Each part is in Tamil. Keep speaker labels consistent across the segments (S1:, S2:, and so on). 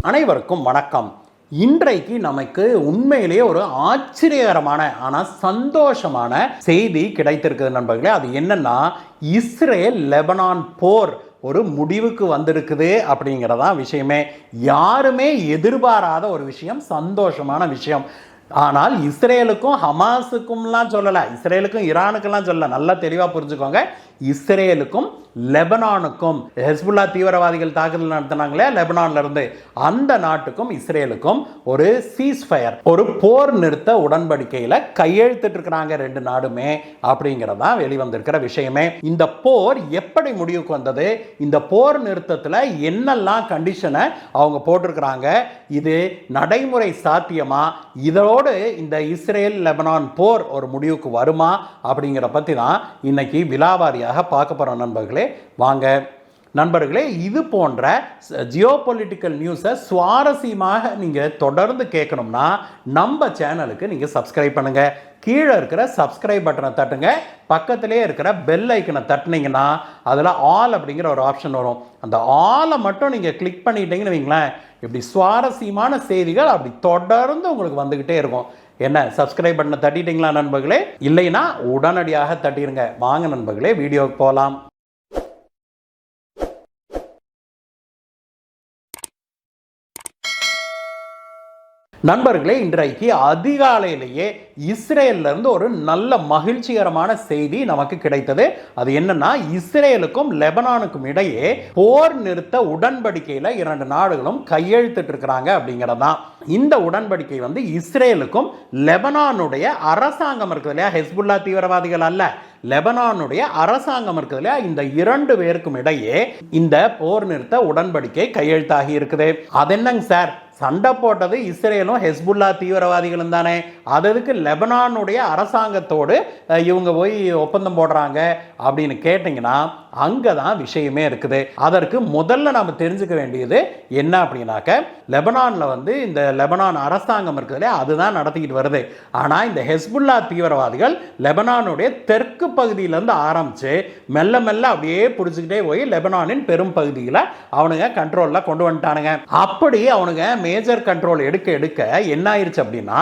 S1: அனைவருக்கும் வணக்கம். இன்றைக்கு நமக்கு உண்மையிலேயே ஒரு ஆச்சரியகரமான ஆனால் சந்தோஷமான செய்தி கிடைத்திருக்குது நண்பர்களே. அது என்னன்னா, இஸ்ரேல் லெபனான் போர் ஒரு முடிவுக்கு வந்திருக்குது அப்படிங்கிறதான் விஷயமே. யாருமே எதிர்பாராத ஒரு விஷயம், சந்தோஷமான விஷயம். ஆனால் இஸ்ரேலுக்கும் ஹமாஸுக்கும்லாம் சொல்லலை, இஸ்ரேலுக்கும் ஈரானுக்கெல்லாம் சொல்லலை. நல்லா தெளிவாக புரிஞ்சுக்கோங்க. இஸ்ரேலுக்கும் லெபனானுக்கும், ஹெஸ்புல்லா தீவிரவாதிகள் தாக்குதல் நடத்தினாங்களே லெபனான்ல இருந்து, அந்த நாட்டுக்கும் இஸ்ரேலுக்கும் ஒரு சீஸ்ஃபயர், ஒரு போர் நிறுத்த உடன்படிக்கையில் கையெழுத்திட்டு இருக்கிறாங்க ரெண்டு நாடுமே அப்படிங்கிறதா வெளிவந்திருக்கிற விஷயமே. இந்த போர் எப்படி முடிவுக்கு வந்தது, இந்த போர் நிறுத்தத்தில் என்னெல்லாம் கண்டிஷனை அவங்க போட்டிருக்கிறாங்க, இது நடைமுறை சாத்தியமா, இதோடு இந்த இஸ்ரேல் லெபனான் போர் ஒரு முடிவுக்கு வருமா அப்படிங்கிற பற்றி தான் இன்னைக்கு விலாவாரியாக பார்க்க போகிறோம் நண்பர்களே. வாங்க நண்பர்களே, இது போன்ற ஜியோ பொலிட்டிக்கல் நியூஸை சுவாரஸ்யமாக நீங்கள் தொடர்ந்து கேட்கணும்னா நம்ம சேனலுக்கு நீங்கள் சப்ஸ்கிரைப் பண்ணுங்கள். கீழே இருக்கிற சப்ஸ்கிரைப் பட்டனை தட்டுங்க, பக்கத்திலே இருக்கிற பெல் ஐக்கனை தட்டினீங்கன்னா அதில் ஆல் அப்படிங்கிற ஒரு ஆப்ஷன் வரும். அந்த ஆலை மட்டும் நீங்கள் கிளிக் பண்ணிட்டீங்கன்னு வைங்களேன், இப்படி சுவாரஸ்யமான செய்திகள் அப்படி தொடர்ந்து உங்களுக்கு வந்துக்கிட்டே இருக்கும். என்ன, சப்ஸ்கிரைப் பட்டனை தட்டிட்டீங்களா நண்பர்களே? இல்லைன்னா உடனடியாக தட்டிடுங்க. வாங்க நண்பர்களே, வீடியோவுக்கு போகலாம். நண்பர்களே, இன்றைக்கு அதிகாலையிலேயே இஸ்ரேல்ல இருந்து ஒரு நல்ல மகிழ்ச்சிகரமான செய்தி நமக்கு கிடைத்தது. அது என்னன்னா, இஸ்ரேலுக்கும் லெபனானுக்கும் இடையே போர் நிறுத்த உடன்படிக்கையில இரண்டு நாடுகளும் கையெழுத்திட்டு இருக்கிறாங்க அப்படிங்கிறதான். இந்த உடன்படிக்கை வந்து இஸ்ரேலுக்கும் லெபனானுடைய அரசாங்கம் இருக்குது இல்லையா, ஹெஸ்புல்லா தீவிரவாதிகள் அல்ல, லெபனானுடைய அரசாங்கம் இருக்குது இல்லையா, இந்த இரண்டு பேருக்கும் இடையே இந்த போர் நிறுத்த உடன்படிக்கை கையெழுத்தாகி இருக்குது. அது என்னங்க சார், சண்டை போட்டது இஸ்ரேலும் ஹெஸ்புல்லா தீவிரவாதிகளும் தானே, அதுக்கு லெபனானுடைய அரசாங்கத்தோடு இவங்க போய் ஒப்பந்தம் போடுறாங்க அப்படின்னு கேட்டிங்கன்னா அங்கே தான் விஷயமே இருக்குது. அதற்கு முதல்ல நம்ம தெரிஞ்சுக்க வேண்டியது என்ன அப்படின்னாக்க, லெபனானில் வந்து இந்த லெபனான் அரசாங்கம் இருக்குது இல்லையா, அதுதான் நடத்திக்கிட்டு வருது. ஆனால் இந்த ஹெஸ்புல்லா தீவிரவாதிகள் லெபனானுடைய தெற்கு பகுதியிலேருந்து ஆரம்பித்து மெல்ல மெல்ல அப்படியே பிடிச்சிக்கிட்டே போய் லெபனானின் பெரும் பகுதியில் அவனுங்க கண்ட்ரோலில் கொண்டு வந்துட்டானுங்க. அப்படி அவனுங்க மேஜர் கண்ட்ரோல் எடுக்க எடுக்க என்ன ஆயிடுச்சு அப்படின்னா,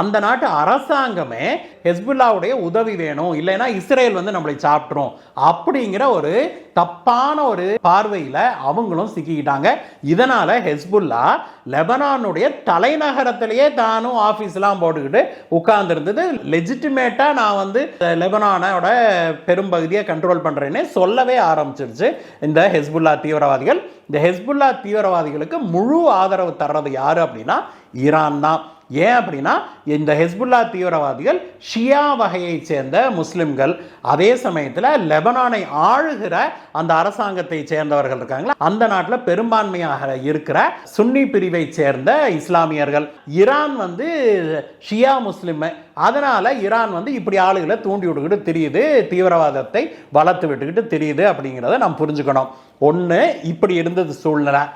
S1: அந்த நாட்டு அரசாங்கமே ஹெஸ்புல்லாவுடைய உதவி வேணும், இல்லைன்னா இஸ்ரேல் வந்து நம்மளை சாப்பிட்றோம் அப்படிங்கிற ஒரு தப்பான ஒரு பார்வையில் அவங்களும் சிக்கிக்கிட்டாங்க. இதனால ஹெஸ்புல்லா லெபனானுடைய தலைநகரத்திலேயே தானும் ஆஃபீஸ்லாம் போட்டுக்கிட்டு உட்கார்ந்து இருந்தது. லெஜிட்டிமேட்டா நான் வந்து லெபனானோட பெரும்பகுதியை கண்ட்ரோல் பண்றேன்னு சொல்லவே ஆரம்பிச்சிருச்சு இந்த ஹெஸ்புல்லா தீவிரவாதிகள். இந்த ஹெஸ்புல்லா தீவிரவாதிகளுக்கு முழு ஆதரவு தர்றது யாரு அப்படின்னா ஈரான் தான். ஏன் அப்படின்னா, இந்த ஹெஸ்புல்லா தீவிரவாதிகள் ஷியா வகையை சேர்ந்த முஸ்லிம்கள், அதே சமயத்தில் லெபனானை ஆளுகிற அந்த அரசாங்கத்தை சேர்ந்தவர்கள் இருக்காங்களா, அந்த நாட்டில் பெரும்பான்மையாக இருக்கிற சுன்னி பிரிவை சேர்ந்த இஸ்லாமியர்கள். ஈரான் வந்து ஷியா முஸ்லிம், அதனால ஈரான் வந்து இப்படி ஆளுகளை தூண்டி விட்டுக்கிட்டு தெரியுது, தீவிரவாதத்தை வளர்த்து விட்டுக்கிட்டு தெரியுது அப்படிங்கிறத நாம் புரிஞ்சுக்கணும். ஒன்று இப்படி இருந்தது சூழ்நிலை.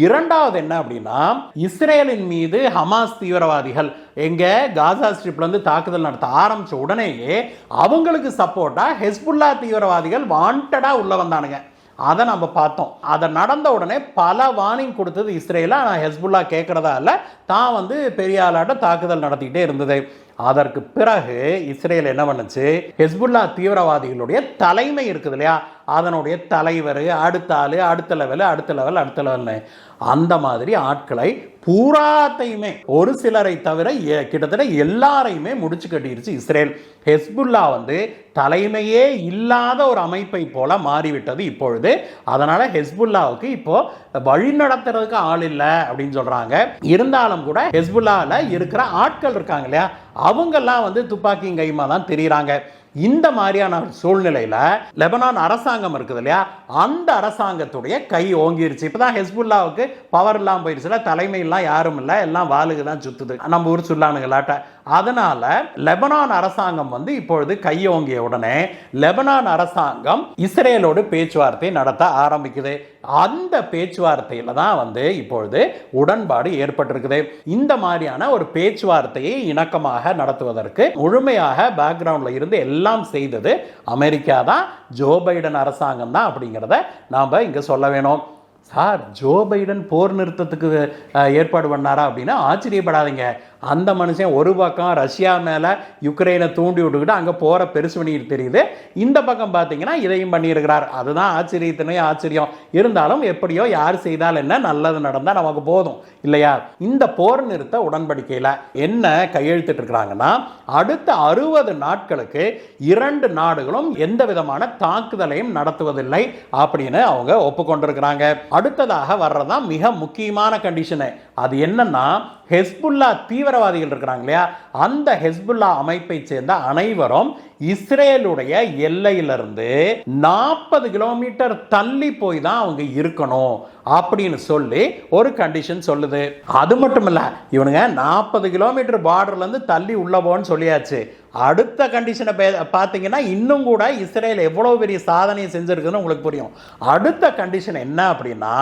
S1: இரண்டாவது என்ன அப்படின்னா, இஸ்ரேலின் மீது ஹமாஸ் தீவிரவாதிகள் எங்க காசா ஸ்ட்ரிப்ல இருந்து தாக்குதல் நடத்த ஆரம்பிச்ச உடனேயே அவங்களுக்கு சப்போர்ட்டா ஹெஸ்புல்லா தீவிரவாதிகள் வாண்டடா உள்ள வந்தானுங்க. அதை நம்ம பார்த்தோம். அதை நடந்த உடனே பல வார்னிங் கொடுத்தது இஸ்ரேல. ஆனால் ஹெஸ்புல்லா கேட்கறதா இல்லை, தான் வந்து பெரிய ஆளாட்ட தாக்குதல் நடத்திக்கிட்டே இருந்தது. அதற்கு பிறகு இஸ்ரேல் என்ன பண்ணுச்சு, ஹெஸ்புல்லா தீவிரவாதிகளுடைய தலைமை இருக்குது இல்லையா, அதனுடைய தலைவர், அடுத்த ஆள், அடுத்த லெவல்னு அந்த மாதிரி ஆட்களை பூராத்தையுமே, ஒரு சிலரை தவிர கிட்டத்தட்ட எல்லாரையுமே முடிச்சு கட்டிருச்சு இஸ்ரேல். ஹெஸ்புல்லா வந்து தலைமையே இல்லாத ஒரு அமைப்பை போல மாறிவிட்டது இப்பொழுது. அதனால ஹெஸ்புல்லாவுக்கு இப்போ வழி நடத்துறதுக்கு ஆள் இல்லை அப்படின்னு சொல்றாங்க. இருந்தாலும் கூட ஹெஸ்புல்லால இருக்கிற ஆட்கள் இருக்காங்க இல்லையா, அவங்கெல்லாம் வந்து துப்பாக்கி கைமா தான் தெரியுறாங்க. இந்த மாதிரியான சூழ்நிலையில லெபனான் அரசாங்கம் இருக்குது இல்லையா, அந்த அரசாங்கத்துடைய கை ஓங்கிருச்சு. இப்பதான் ஹெஸ்புல்லாவுக்கு பவர் எல்லாம் போயிருச்சுல, தலைமை எல்லாம் யாரும் இல்லை, எல்லாம் வாளுக்கு தான் சுத்துது, நம்ம ஊர் சொல்லானுங்களாட்ட. அதனால லெபனான் அரசாங்கம் வந்து இப்பொழுது கையோங்கிய உடனே லெபனான் அரசாங்கம் இஸ்ரேலோடு பேச்சுவார்த்தை நடத்த ஆரம்பிக்குது. அந்த பேச்சுவார்த்தையில தான் வந்து இப்பொழுது உடன்பாடு ஏற்பட்டிருக்குது. இந்த மாதிரியான ஒரு பேச்சுவார்த்தையை இணக்கமாக நடத்துவதற்கு முழுமையாக பேக்ரவுண்ட்ல இருந்து எல்லாம் செய்தது அமெரிக்கா தான், ஜோ பைடன் அரசாங்கம் தான் அப்படிங்கிறத நாம இங்க சொல்ல வேணும். சார் ஜோ பைடன் போர் நிறுத்தத்துக்கு ஏற்பாடு பண்ணாரா அப்படின்னா ஆச்சரியப்படாதீங்க. அந்த மனுஷன் ஒரு பக்கம் ரஷ்யா மேலே யுக்ரைனை தூண்டி விட்டுக்கிட்டு அங்கே போகிற பெருசு பண்ணிட்டு தெரியுது, இந்த பக்கம் பார்த்தீங்கன்னா இதையும் பண்ணியிருக்கிறார். அதுதான் ஆச்சரியத்தினே ஆச்சரியம். இருந்தாலும் எப்படியோ யார் செய்தால் என்ன, நல்லது நடந்தால் நமக்கு போதும் இல்லையா? இந்த போர் நிறுத்த உடன்படிக்கையில் என்ன கையெழுத்திட்டு இருக்கிறாங்கன்னா, அடுத்த 60 நாட்களுக்கு 2 நாடுகளும் எந்த விதமான தாக்குதலையும் நடத்துவதில்லை அப்படின்னு அவங்க ஒப்புக்கொண்டிருக்கிறாங்க. அடுத்ததாக வர்றதான் மிக முக்கியமான கண்டிஷனு. அது என்னன்னா, ஹெஸ்புல்லா தீவிரவாதிகள் இருக்கிறாங்க இல்லையா, அந்த ஹெஸ்புல்லா அமைப்பை சேர்ந்த அனைவரும் இஸ்ரேலுடைய எல்லையிலிருந்து 40 கிலோமீட்டர் தள்ளி போய் தான் அவங்க இருக்கணும் அப்படின்னு சொல்லி ஒரு கண்டிஷன் சொல்லுது. அது மட்டும் இல்ல, இவனுங்க 40 கிலோமீட்டர் பார்டர்ல இருந்து தள்ளி உள்ள போன்னு சொல்லியாச்சு. அடுத்த கண்டிஷனை பார்த்தீங்கன்னா இன்னும் கூட இஸ்ரேல் எவ்வளவு பெரிய சாதனையை செஞ்சிருக்குன்னு உங்களுக்கு புரியும். அடுத்த கண்டிஷன் என்ன அப்படின்னா,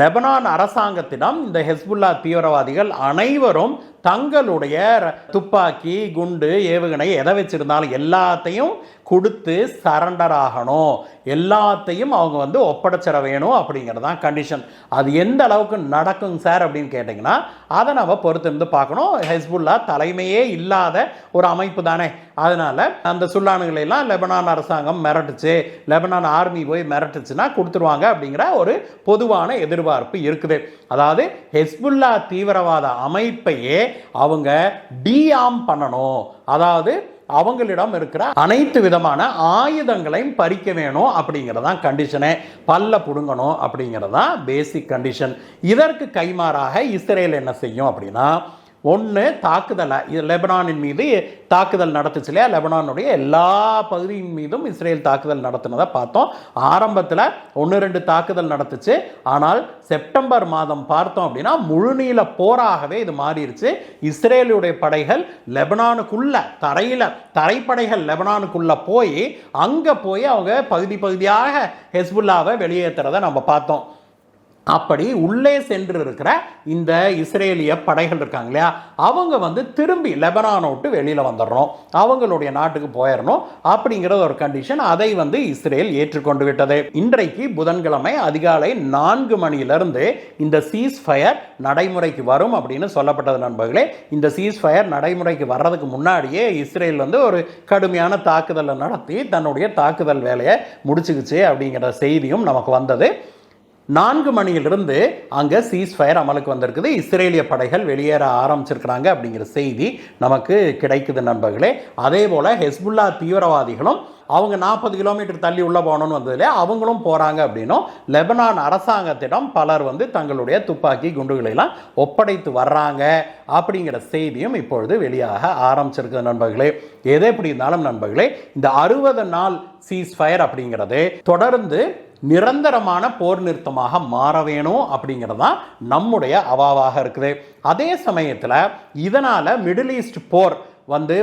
S1: லெபனான் அரசாங்கத்திடம் இந்த ஹெஸ்புல்லா தீவிரவாதிகள் அனைவரும் தங்களுடைய துப்பாக்கி, குண்டு, ஏவுகணை எதை வச்சிருந்தாலும் எல்லாத்தையும் கொடுத்து சரண்டர் ஆகணும், எல்லாத்தையும் அவங்க ஒப்படைச்சிட வேணும் அப்படிங்கிறது தான் கண்டிஷன். அது எந்த அளவுக்கு நடக்கும் சார் அப்படின்னு கேட்டிங்கன்னா, அதை நம்ம பொறுத்திருந்து பார்க்கணும். ஹெஸ்புல்லா தலைமையே இல்லாத ஒரு அமைப்பு தானே, அதனால அந்த சுல்லானுகளை எல்லாம் லெபனான் அரசாங்கம் மிரட்டுச்சு, லெபனான் ஆர்மி போய் மிரட்டுச்சுன்னா கொடுத்துருவாங்க அப்படிங்கிற ஒரு பொதுவான எதிர்பார்ப்பு இருக்குது. அதாவது ஹெஸ்புல்லா தீவிரவாத அமைப்பையே அவங்க டிஆர்ம் பண்ணணும், அதாவது அவங்களிடம் இருக்கிற அனைத்து விதமான ஆயுதங்களையும் பறிக்க வேணும் அப்படிங்கிறதான் கண்டிஷனே, பல்ல புடுங்கணும் அப்படிங்கிறதான் பேசிக் கண்டிஷன். இதற்கு கைமாறாக இஸ்ரேல் என்ன செய்யும் அப்படின்னா, ஒன்று தாக்குதலை லெபனானின் மீது தாக்குதல் நடத்துச்சு இல்லையா, லெபனானுடைய எல்லா பகுதியின் மீதும் இஸ்ரேல் தாக்குதல் நடத்தினதை பார்த்தோம். ஆரம்பத்தில் 1-2 தாக்குதல் நடத்துச்சு, ஆனால் செப்டம்பர் மாதம் பார்த்தோம் அப்படின்னா முழுநீள போராகவே இது மாறிடுச்சு. இஸ்ரேலுடைய படைகள் லெபனானுக்குள்ள தரைப்படைகள் லெபனானுக்குள்ள போய் அங்கே போய் அவங்க பகுதி பகுதியாக ஹெஸ்புல்லாவை வெளியேற்றுறதை நம்ம பார்த்தோம். அப்படி உள்ளே சென்று இருக்கிற இந்த இஸ்ரேலிய படைகள் இருக்காங்க இல்லையா, அவங்க திரும்பி லெபனானை விட்டு வெளியில் வந்துடணும், அவங்களுடைய நாட்டுக்கு போயிடணும் அப்படிங்கிற ஒரு கண்டிஷன். அதை இஸ்ரேல் ஏற்றுக்கொண்டு விட்டது. இன்றைக்கு புதன்கிழமை அதிகாலை 4 மணியிலிருந்து இந்த சீஸ் ஃபயர் நடைமுறைக்கு வரும் அப்படின்னு சொல்லப்பட்டது நண்பர்களே. இந்த சீஸ் ஃபயர் நடைமுறைக்கு வர்றதுக்கு முன்னாடியே இஸ்ரேல் ஒரு கடுமையான தாக்குதலை நடத்தி தன்னுடைய தாக்குதல் வேலையை முடிச்சுக்குச்சு அப்படிங்கிற செய்தியும் நமக்கு வந்தது. 4 மணியிலிருந்து அங்கே சீஸ் ஃபயர் அமலுக்கு வந்திருக்குது, இஸ்ரேலிய படைகள் வெளியேற ஆரம்பிச்சிருக்கிறாங்க அப்படிங்கிற செய்தி நமக்கு கிடைக்குது நண்பர்களே. அதே போல் ஹெஸ்புல்லா தீவிரவாதிகளும் அவங்க 40 கிலோமீட்டர் தள்ளி உள்ள போகணும்னு வந்ததுல அவங்களும் போகிறாங்க அப்படின்னும் லெபனான் அரசாங்கத்திடம் பலர் தங்களுடைய துப்பாக்கி குண்டுகளெல்லாம் ஒப்படைத்து வர்றாங்க அப்படிங்கிற செய்தியும் இப்பொழுது வெளியாக ஆரம்பிச்சிருக்கு நண்பர்களே. எது எப்படி இருந்தாலும் நண்பர்களே, இந்த 60 நாள் சீஸ் ஃபயர் அப்படிங்கிறது தொடர்ந்து நிரந்தரமான போர் நிறுத்தமாக மாற வேணும் அப்படிங்கிறது தான் நம்முடைய அவாவாக இருக்குது. அதே சமயத்தில் இதனால் மிடில் ஈஸ்ட் போர்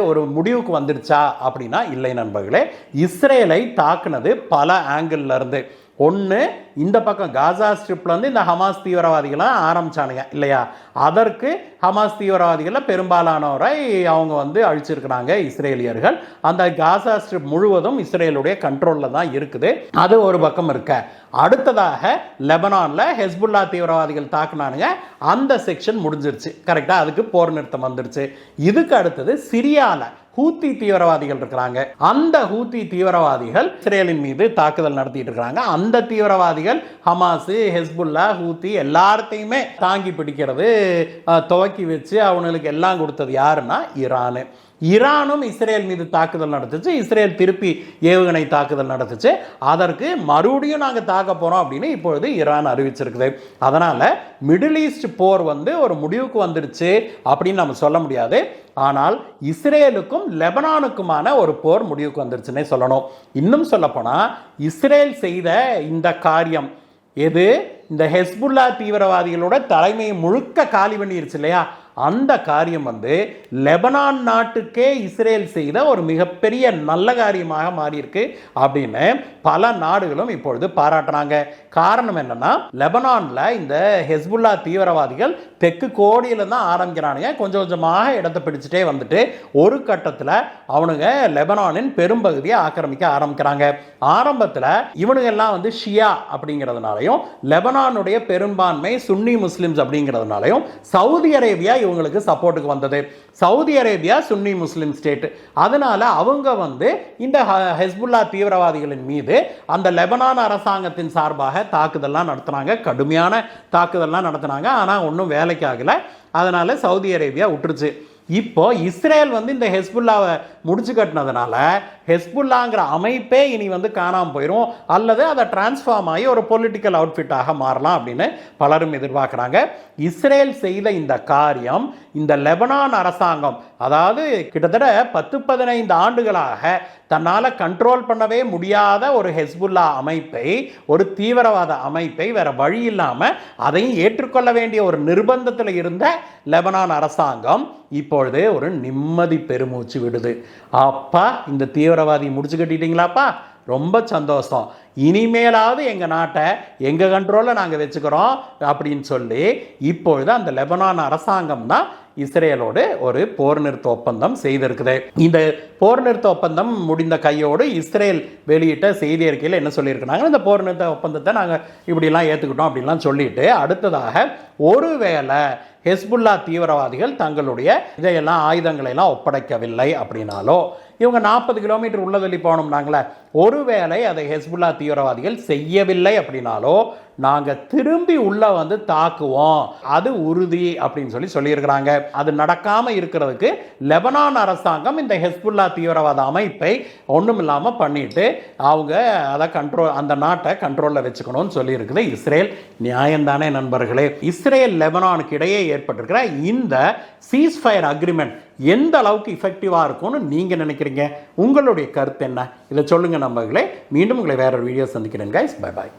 S1: ஒரு முடிவுக்கு வந்துருச்சா அப்படின்னா இல்லை நண்பர்களே. இஸ்ரேலை தாக்குனது பல ஆங்கிள் இருந்து. ஒன்று, இந்த பக்கம் காசா ஸ்ட்ரிப்லேருந்து இந்த ஹமாஸ் தீவிரவாதிகளாக ஆரம்பித்தானுங்க இல்லையா, அதற்கு ஹமாஸ் தீவிரவாதிகளில் பெரும்பாலானவரை அவங்க அழிச்சிருக்கிறாங்க இஸ்ரேலியர்கள். அந்த காசா ஸ்ட்ரிப் முழுவதும் இஸ்ரேலுடைய கண்ட்ரோலில் தான் இருக்குது. அது ஒரு பக்கம் இருக்க, அடுத்ததாக லெபனானில் ஹெஸ்புல்லா தீவிரவாதிகள் தாக்குனானுங்க, அந்த செக்ஷன் முடிஞ்சிருச்சு கரெக்டாக, அதுக்கு போர் நிறுத்தம் வந்துருச்சு. இதுக்கு அடுத்தது சிரியாவில் ஹூத்தி தீவிரவாதிகள் இருக்கிறாங்க. அந்த ஹூத்தி தீவிரவாதிகள் இஸ்ரேலின் மீது தாக்குதல் நடத்திட்டு இருக்கிறாங்க. அந்த தீவிரவாதிகள் ஹமாஸ், ஹெஸ்புல்லா, ஹூத்தி எல்லாத்தையுமே தாங்கி பிடிக்கிறது, துவக்கி வச்சு அவங்களுக்கு எல்லாம் கொடுத்தது யாருன்னா ஈரானு. ஈரானும் இஸ்ரேல் மீது தாக்குதல் நடத்துச்சு, இஸ்ரேல் திருப்பி ஏவுகணை தாக்குதல் நடத்துச்சு. அதற்கு மறுபடியும் நாங்கள் தாக்க போகிறோம் அப்படின்னு இப்பொழுது ஈரான் அறிவிச்சிருக்குது. அதனால் மிடில் ஈஸ்ட் போர் ஒரு முடிவுக்கு வந்துடுச்சு அப்படின்னு நம்ம சொல்ல முடியாது. ஆனால் இஸ்ரேலுக்கும் லெபனானுக்குமான ஒரு போர் முடிவுக்கு வந்துருச்சுன்னே சொல்லணும். இன்னும் சொல்லப்போனால் இஸ்ரேல் செய்த இந்த காரியம் எது, இந்த ஹெஸ்புல்லா தீவிரவாதிகளோட தலைமையை முழுக்க காலி பண்ணிருச்சு இல்லையா, அந்த காரியம் வந்து லெபனான் நாட்டுக்கே இஸ்ரேல் செய்த ஒரு மிகப்பெரிய நல்ல காரியமாக மாறியிருக்கு அப்படின்னு பல நாடுகளும் இப்பொழுது பாராட்டுறாங்க. காரணம் என்னன்னா, லெபனான்ல இந்த ஹெஸ்புல்லா தீவிரவாதிகள் தெற்கு கோடியில தான் ஆரம்பிக்கிறானுங்க. கொஞ்சம் கொஞ்சமாக இடத்தை பிடிச்சிட்டே வந்துட்டு ஒரு கட்டத்தில் அவனுங்க லெபனானின் பெரும்பகுதியை ஆக்கிரமிக்க ஆரம்பிக்கிறாங்க. ஆரம்பத்தில் இவனுங்க எல்லாம் வந்து ஷியா அப்படிங்கிறதுனாலையும் லெபனானுடைய பெரும்பான்மை சுன்னி முஸ்லிம்ஸ் அப்படிங்கிறதுனாலையும் சவுதி அரேபியா இவங்களுக்கு சப்போர்ட்டுக்கு வந்தது. சவுதி அரேபியா சுன்னி முஸ்லிம் ஸ்டேட். அதனால அவங்க வந்து இந்த ஹெஸ்புல்லா தீவிரவாதிகளின் மீது அந்த லெபனான் அரசாங்கத்தின் சார்பாக தாக்குதல்லாம் நடத்தினாங்க, கடுமையான தாக்குதல்லாம் நடத்தினாங்க. ஆனால் ஒன்றும் வேலைக்கு ஆகலை. அதனால சவுதி அரேபியா விட்டுருச்சு. இப்போ இஸ்ரேல் வந்து இந்த ஹெஸ்புல்லாவை முடிச்சு கட்டினதுனால ஹெஸ்புல்லாங்கிற அமைப்பே இனி வந்து காணாமல் போயிடும், அல்லது அதை டிரான்ஸ்ஃபார்ம் ஆகி ஒரு பொலிட்டிக்கல் அவுட்ஃபிட்டாக மாறலாம் அப்படின்னு பலரும் எதிர்பார்க்குறாங்க. இஸ்ரேல் செய்த இந்த காரியம் இந்த லெபனான் அரசாங்கம், அதாவது கிட்டத்தட்ட 10-15 ஆண்டுகளாக தன்னால் கண்ட்ரோல் பண்ணவே முடியாத ஒரு ஹெஸ்புல்லா அமைப்பை, ஒரு தீவிரவாத அமைப்பை வேற வழி இல்லாமல் அதையும் ஏற்றுக்கொள்ள வேண்டிய ஒரு நிர்பந்தத்தில் இருந்த லெபனான் அரசாங்கம் இப்பொழுது ஒரு நிம்மதி பெருமூச்சு விடுது. அப்பா, இந்த தீவிரவாதி முடிச்சு கட்டிட்டீங்களாப்பா, ரொம்ப சந்தோஷம், இனிமேலாவது எங்கள் நாட்டை எங்கள் கண்ட்ரோலில் நாங்கள் வச்சுக்கிறோம் அப்படின்னு சொல்லி இப்பொழுது அந்த லெபனான் அரசாங்கம் தான் இஸ்ரேலோடு ஒரு போர் நிறுத்த ஒப்பந்தம் செய்திருக்குது. இந்த போர் நிறுத்த ஒப்பந்தம் முடிந்த கையோடு இஸ்ரேல் வெளியிட்ட செய்தி அறிக்கையில் என்ன சொல்லியிருக்கிறாங்க, இந்த போர் நிறுத்த ஒப்பந்தத்தை நாங்கள் இப்படிலாம் ஏற்றுக்கிட்டோம் அப்படின்லாம் சொல்லிட்டு, அடுத்ததாக ஒருவேளை ஹெஸ்புல்லா தீவிரவாதிகள் தங்களுடைய இதையெல்லாம் ஆயுதங்களை எல்லாம் ஒப்படைக்கவில்லை அப்படின்னாலோ, இவங்க 40 கிலோமீட்டர் உள்ள தள்ளி போனோம்னாங்களே, ஒருவேளை அதை ஹெஸ்புல்லா தீவிரவாதிகள் செய்யவில்லை அப்படின்னாலோ நாங்கள் திரும்பி உள்ள வந்து தாக்குவோம், அது உறுதி அப்படின்னு சொல்லியிருக்கிறாங்க. அது நடக்காமல் இருக்கிறதுக்கு லெபனான் அரசாங்கம் இந்த ஹெஸ்புல்லா தீவிரவாத அமைப்பை ஒன்றும் இல்லாமல் பண்ணிட்டு அவங்க அதை அந்த நாட்டை கண்ட்ரோலில் வச்சுக்கணும்னு சொல்லியிருக்குது இஸ்ரேல். நியாயம்தானே நண்பர்களே? இஸ்ரேல் லெபனானுக்கு இடையே ஏற்பட்டிருக்கிற இந்த சீஸ்ஃபயர் அக்ரிமெண்ட் எந்த அளவுக்கு இஃபெக்டிவாக இருக்கும்னு நீங்கள் நினைக்கிறீங்க? உங்களுடைய கருத்து என்ன? இதை சொல்லுங்கள் நண்பர்களே. மீண்டும் உங்களை வேற ஒரு வீடியோ சந்திக்கிறேன் கைஸ். Bye bye.